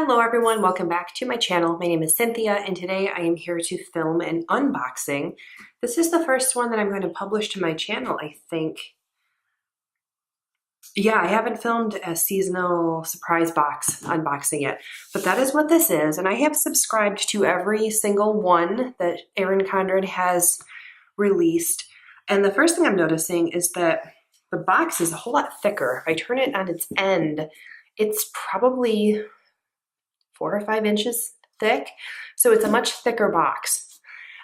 Hello everyone, welcome back to my channel. My name is Cynthia and today I am here to film an unboxing. This is the first one that I'm going to publish to my channel, I think. Yeah, I haven't filmed a seasonal surprise box unboxing yet, but that is what this is. And I have subscribed to every single one that Erin Condren has released. And the first thing I'm noticing is that the box is a whole lot thicker. If I turn it on its end, it's probably 4 or 5 inches thick. So it's a much thicker box.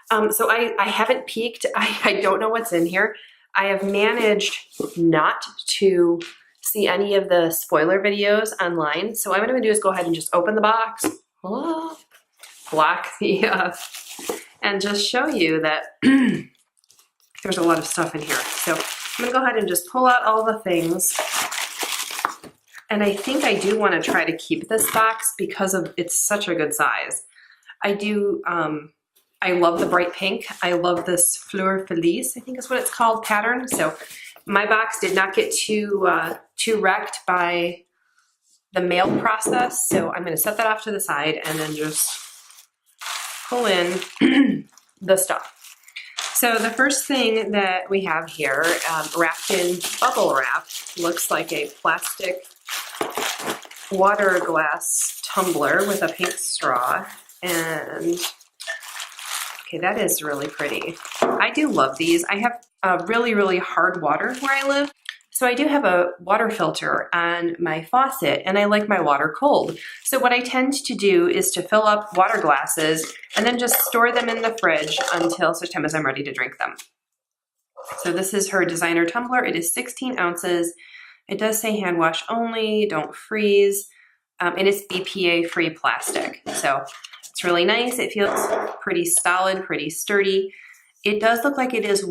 So I haven't peeked. I don't know what's in here. I have managed not to see any of the spoiler videos online. So what I'm gonna do is go ahead and just open the box, block the, and just show you that there's a lot of stuff in here. So I'm gonna go ahead and just pull out all the things. And I think I do want to try to keep this box because of it's such a good size. I do, I love the bright pink. I love this Fleur Felice, I think is what it's called, pattern. So my box did not get too wrecked by the mail process. So I'm going to set that off to the side and then just pull in the stuff. So the first thing that we have here, wrapped in bubble wrap, looks like a plastic water glass tumbler with a pink straw. And okay, that is really pretty. I do love these. I have really, really hard water where I live. So I do have a water filter on my faucet and I like my water cold. So what I tend to do is to fill up water glasses and then just store them in the fridge until such time as I'm ready to drink them. So this is her designer tumbler. It is 16 ounces. It does say hand wash only, don't freeze, and it's BPA free plastic. So it's really nice. It feels pretty solid, pretty sturdy. It does look like it is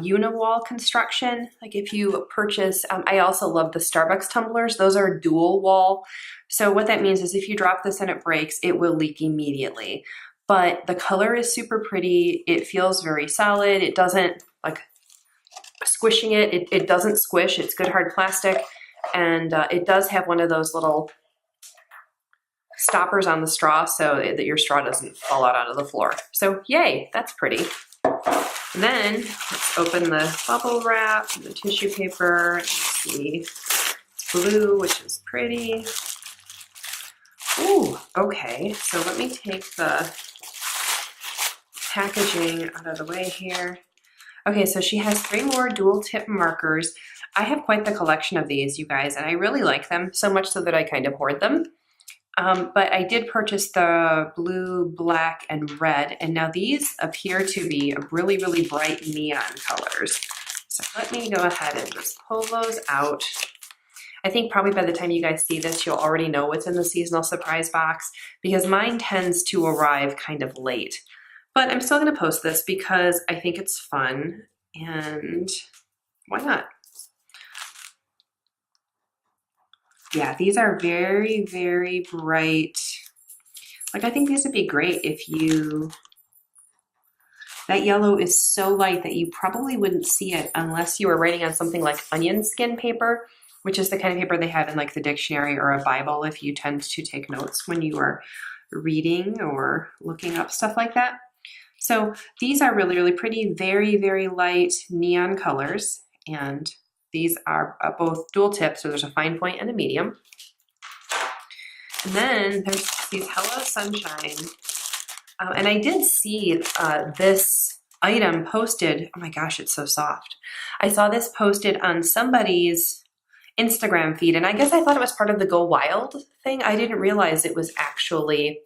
uni-wall construction. Like if you purchase, I also love the Starbucks tumblers. Those are dual wall. So what that means is if you drop this and it breaks, it will leak immediately. But the color is super pretty. It feels very solid. It doesn't like squishing it. It doesn't squish. It's good hard plastic. And it does have one of those little stoppers on the straw so that your straw doesn't fall out onto the floor. So yay, that's pretty. And then let's open the bubble wrap, the tissue paper, see blue, which is pretty. Ooh, okay. So let me take the packaging out of the way here. Okay, so she has 3 more dual tip markers. I have quite the collection of these, you guys, and I really like them, so much so that I kind of hoard them. But I did purchase the blue, black, and red, and now these appear to be really, really bright neon colors. So let me go ahead and just pull those out. I think probably by the time you guys see this, you'll already know what's in the seasonal surprise box because mine tends to arrive kind of late. But I'm still going to post this because I think it's fun and why not? Yeah, these are very, very bright. Like I think these would be great if you, that yellow is so light that you probably wouldn't see it unless you were writing on something like onion skin paper, which is the kind of paper they have in like the dictionary or a Bible if you tend to take notes when you are reading or looking up stuff like that. So these are really, really pretty, very, very light neon colors. And these are both dual tips, so there's a fine point and a medium. And then there's these Hello Sunshine. And I did see this item posted. Oh my gosh, it's so soft. I saw this posted on somebody's Instagram feed, and I guess I thought it was part of the Go Wild thing. I didn't realize it was actually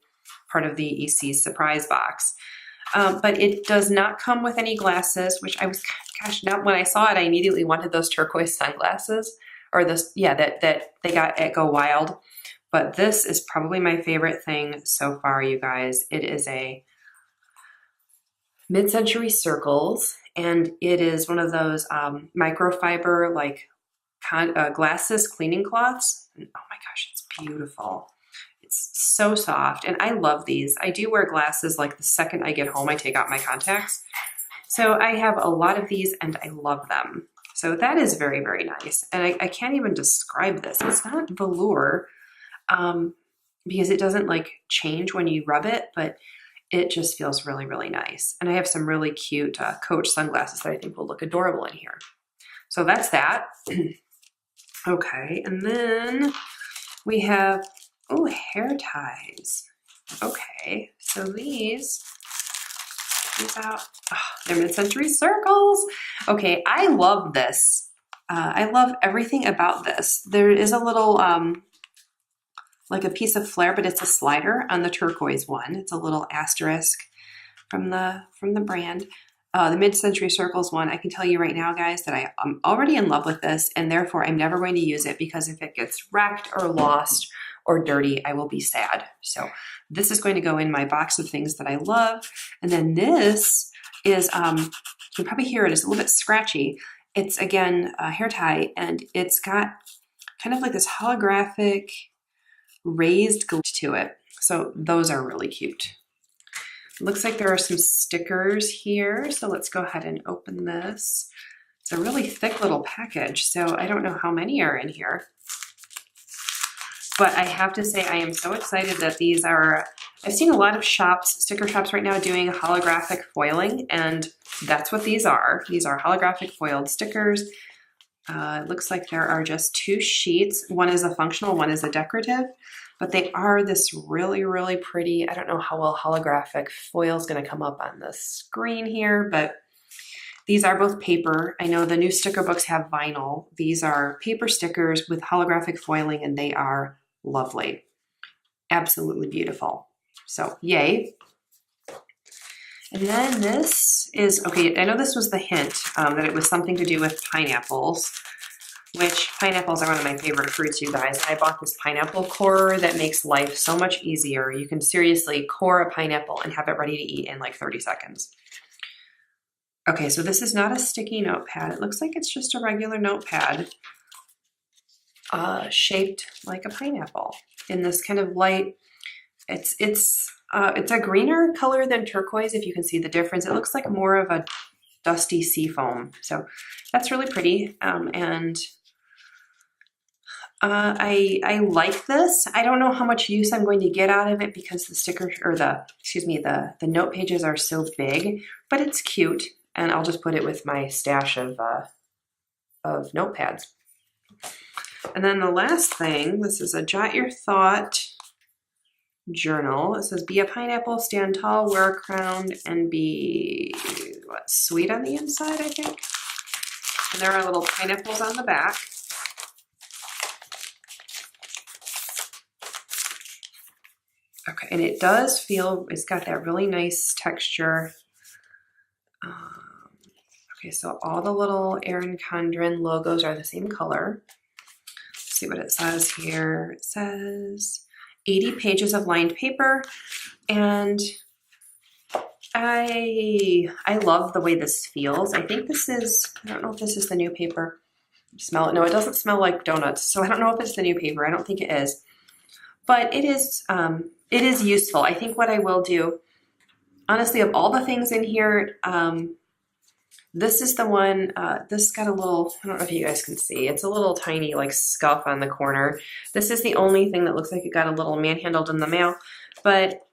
part of the EC's surprise box. But it does not come with any glasses, which I was, gosh, now when I saw it, I immediately wanted those turquoise sunglasses, or this, yeah, that they got at Go Wild. But this is probably my favorite thing so far, you guys. It is a mid-century circles, and it is one of those microfiber, like glasses cleaning cloths. And oh my gosh, it's beautiful. It's so soft, and I love these. I do wear glasses like the second I get home, I take out my contacts. So I have a lot of these, and I love them. So that is very, very nice. And I can't even describe this. It's not velour, because it doesn't like change when you rub it, but it just feels really, really nice. And I have some really cute Coach sunglasses that I think will look adorable in here. So that's that. Okay, and then we have, oh, hair ties. Okay, so these out, oh, they're mid-century circles. Okay, I love this. I love everything about this. There is a little, like a piece of flair, but it's a slider on the turquoise one. It's a little asterisk from the brand. The mid-century circles one, I can tell you right now, guys, that I'm already in love with this, and therefore I'm never going to use it, because if it gets wrecked or lost or dirty, I will be sad. So this is going to go in my box of things that I love. And then this is, you can probably hear it, it's a little bit scratchy. It's, again, a hair tie, and it's got kind of like this holographic raised glitch to it. So those are really cute. Looks like there are some stickers here. So let's go ahead and open this. It's a really thick little package, so I don't know how many are in here. But I have to say, I am so excited that these are, I've seen a lot of shops, sticker shops right now, doing holographic foiling, and that's what these are. These are holographic foiled stickers. It looks like there are just 2 sheets. One is a functional, one is a decorative, but they are this really, really pretty, I don't know how well holographic foil is going to come up on the screen here, but these are both paper. I know the new sticker books have vinyl. These are paper stickers with holographic foiling, and they are lovely. Absolutely beautiful. So yay. And then this is, okay, I know this was the hint that it was something to do with pineapples, which pineapples are one of my favorite fruits, you guys. I bought this pineapple corer that makes life so much easier. You can seriously core a pineapple and have it ready to eat in like 30 seconds. Okay, so this is not a sticky notepad. It looks like it's just a regular notepad shaped like a pineapple in this kind of light. It's a greener color than turquoise, if you can see the difference. It looks like more of a dusty sea foam. So that's really pretty. And I like this. I don't know how much use I'm going to get out of it because the sticker, or the note pages are so big, but it's cute. And I'll just put it with my stash of notepads. And then the last thing, this is a Jot Your Thought journal. It says, be a pineapple, stand tall, wear a crown, and be, what, sweet on the inside, I think. And there are little pineapples on the back. Okay, and it does feel, it's got that really nice texture. Okay, so all the little Erin Condren logos are the same color. Let's see what it says here. It says 80 pages of lined paper, and I love the way this feels. I think this is, I don't know if this is the new paper. Smell it. No, it doesn't smell like donuts, so I don't know if it's the new paper. I don't think it is. But it is useful. I think what I will do, honestly, of all the things in here, this is the one, this got a little, I don't know if you guys can see, it's a little tiny like scuff on the corner. This is the only thing that looks like it got a little manhandled in the mail. But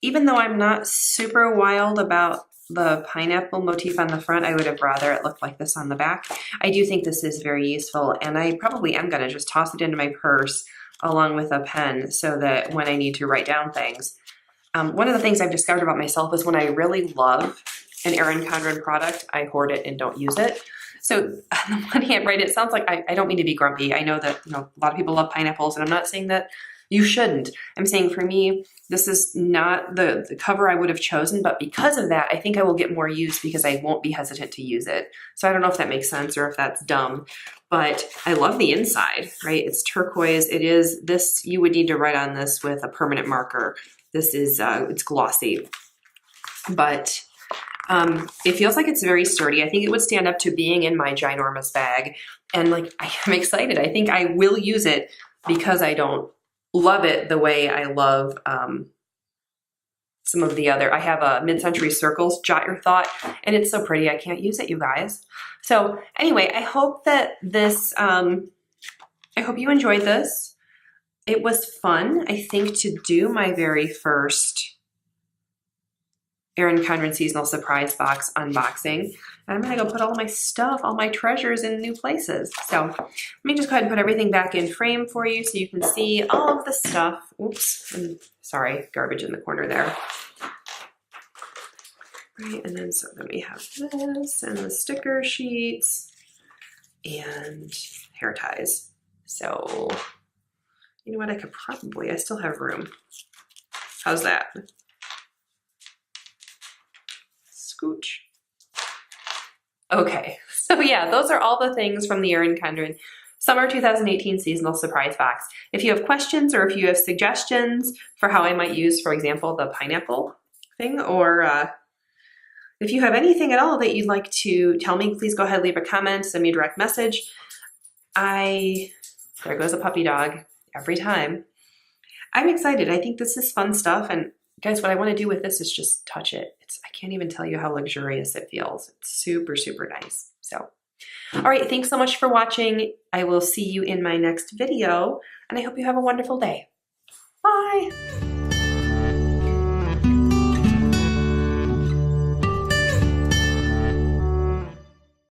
even though I'm not super wild about the pineapple motif on the front, I would have rather it looked like this on the back. I do think this is very useful, and I probably am going to just toss it into my purse along with a pen so that when I need to write down things. One of the things I've discovered about myself is when I really love an Erin Condren product, I hoard it and don't use it. So on the one hand, right, it sounds like I don't mean to be grumpy. I know that a lot of people love pineapples, and I'm not saying that you shouldn't. I'm saying for me, this is not the cover I would have chosen, but because of that, I think I will get more use because I won't be hesitant to use it. So I don't know if that makes sense or if that's dumb, but I love the inside, right? It's turquoise. It is this, you would need to write on this with a permanent marker. This is, it's glossy, but it feels like it's very sturdy. I think it would stand up to being in my ginormous bag. And like, I am excited. I think I will use it because I don't love it the way I love some of the other. I have a Mid-Century Circles Jot Your Thought, and it's so pretty. I can't use it, you guys. So anyway, I hope that this, I hope you enjoyed this. it was fun, I think, to do my very first Erin Condren seasonal surprise box unboxing. And I'm gonna go put all my stuff, all my treasures in new places. So let me just go ahead and put everything back in frame for you so you can see all of the stuff. Oops, and sorry, garbage in the corner there. Right, and then so then we have this and the sticker sheets and hair ties. So, you know what, I still have room. How's that? Scooch. Okay, so yeah, those are all the things from the Erin Condren Summer 2018 Seasonal Surprise Box. If you have questions or if you have suggestions for how I might use, for example, the pineapple thing, or if you have anything at all that you'd like to tell me, please go ahead, leave a comment, send me a direct message. There goes a puppy dog every time. I'm excited. I think this is fun stuff. And guys, what I want to do with this is just touch it. I can't even tell you how luxurious it feels. It's super, super nice. So, all right. Thanks so much for watching. I will see you in my next video, and I hope you have a wonderful day. Bye.